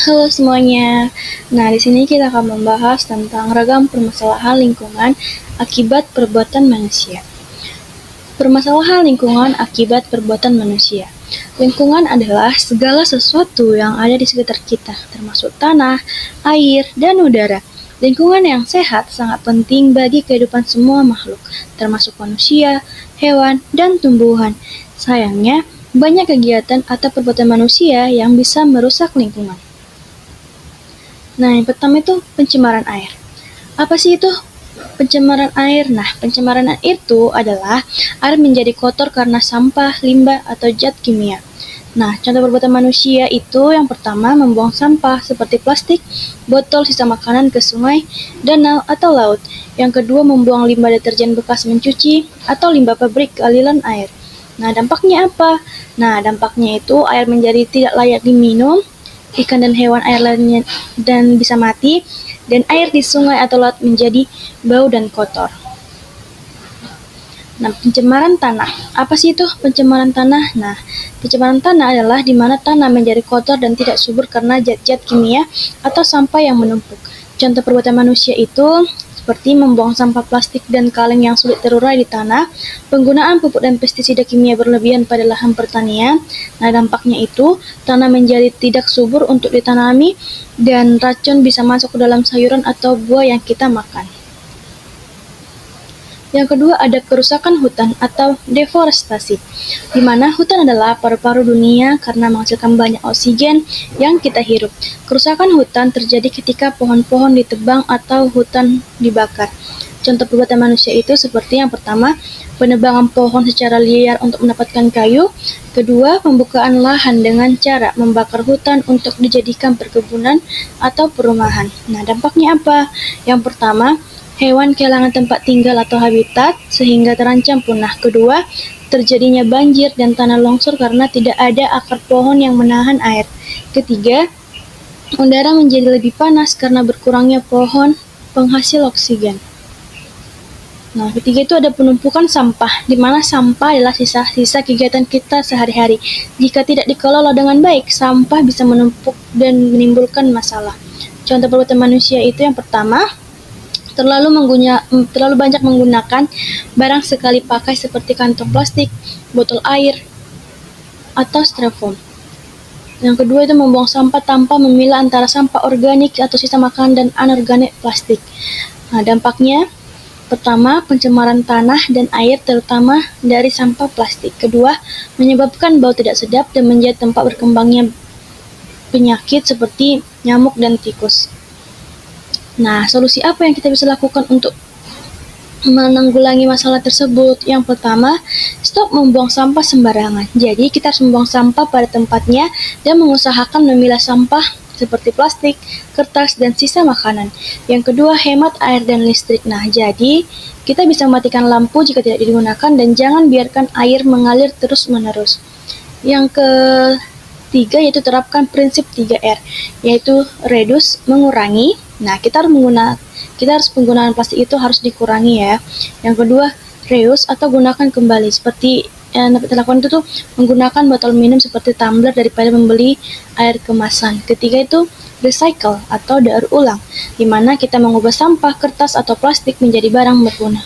Halo semuanya. Nah, di sini kita akan membahas tentang ragam permasalahan lingkungan akibat perbuatan manusia. Permasalahan lingkungan akibat perbuatan manusia. Lingkungan adalah segala sesuatu yang ada di sekitar kita, termasuk tanah, air, dan udara. Lingkungan yang sehat sangat penting bagi kehidupan semua makhluk, termasuk manusia, hewan, dan tumbuhan. Sayangnya, banyak kegiatan atau perbuatan manusia yang bisa merusak lingkungan. Nah, yang pertama itu pencemaran air. Apa sih itu pencemaran air? Nah, pencemaran air itu adalah air menjadi kotor karena sampah, limbah, atau zat kimia. Nah, contoh perbuatan manusia itu yang pertama membuang sampah seperti plastik, botol, sisa makanan ke sungai, danau, atau laut. Yang kedua membuang limbah deterjen bekas mencuci atau limbah pabrik ke aliran air. Nah, dampaknya apa? Nah, dampaknya itu air menjadi tidak layak diminum, ikan dan hewan air lainnya dan bisa mati, dan air di sungai atau laut menjadi bau dan kotor. Nah, pencemaran tanah. Apa sih itu pencemaran tanah? Nah, pencemaran tanah adalah di mana tanah menjadi kotor dan tidak subur karena zat-zat kimia atau sampah yang menumpuk. Contoh perbuatan manusia itu seperti membuang sampah plastik dan kaleng yang sulit terurai di tanah, penggunaan pupuk dan pestisida kimia berlebihan pada lahan pertanian. Nah, dampaknya itu tanah menjadi tidak subur untuk ditanami dan racun bisa masuk ke dalam sayuran atau buah yang kita makan. Yang kedua ada kerusakan hutan atau deforestasi, di mana hutan adalah paru-paru dunia karena menghasilkan banyak oksigen yang kita hirup. Kerusakan hutan terjadi ketika pohon-pohon ditebang atau hutan dibakar. Contoh perbuatan manusia itu seperti yang pertama, penebangan pohon secara liar untuk mendapatkan kayu. Kedua, pembukaan lahan dengan cara membakar hutan untuk dijadikan perkebunan atau perumahan. Nah, dampaknya apa? Yang pertama, hewan kehilangan tempat tinggal atau habitat sehingga terancam punah. Kedua, terjadinya banjir dan tanah longsor karena tidak ada akar pohon yang menahan air. Ketiga, udara menjadi lebih panas karena berkurangnya pohon penghasil oksigen. Nah, ketiga itu ada penumpukan sampah, di mana sampah adalah sisa-sisa kegiatan kita sehari-hari. Jika tidak dikelola dengan baik, sampah bisa menumpuk dan menimbulkan masalah. Contoh perbuatan manusia itu yang pertama, terlalu banyak menggunakan barang sekali pakai seperti kantong plastik, botol air, atau styrofoam. Yang kedua itu membuang sampah tanpa memilah antara sampah organik atau sisa makanan dan anorganik plastik. Nah, dampaknya pertama, pencemaran tanah dan air terutama dari sampah plastik. Kedua, menyebabkan bau tidak sedap dan menjadi tempat berkembangnya penyakit seperti nyamuk dan tikus. Nah, solusi apa yang kita bisa lakukan untuk menanggulangi masalah tersebut? Yang pertama, stop membuang sampah sembarangan. Jadi, kita harus membuang sampah pada tempatnya dan mengusahakan memilah sampah seperti plastik, kertas, dan sisa makanan. Yang kedua, hemat air dan listrik. Nah, jadi kita bisa mematikan lampu jika tidak digunakan dan jangan biarkan air mengalir terus-menerus. Yang ketiga yaitu terapkan prinsip 3R, yaitu reduce, mengurangi. Nah, kita harus penggunaan plastik itu harus dikurangi ya. Yang kedua, reuse atau gunakan kembali, seperti yang dapat dilakukan itu tuh menggunakan botol minum seperti tumbler daripada membeli air kemasan. Ketiga itu recycle atau daur ulang, di mana kita mengubah sampah kertas atau plastik menjadi barang berguna.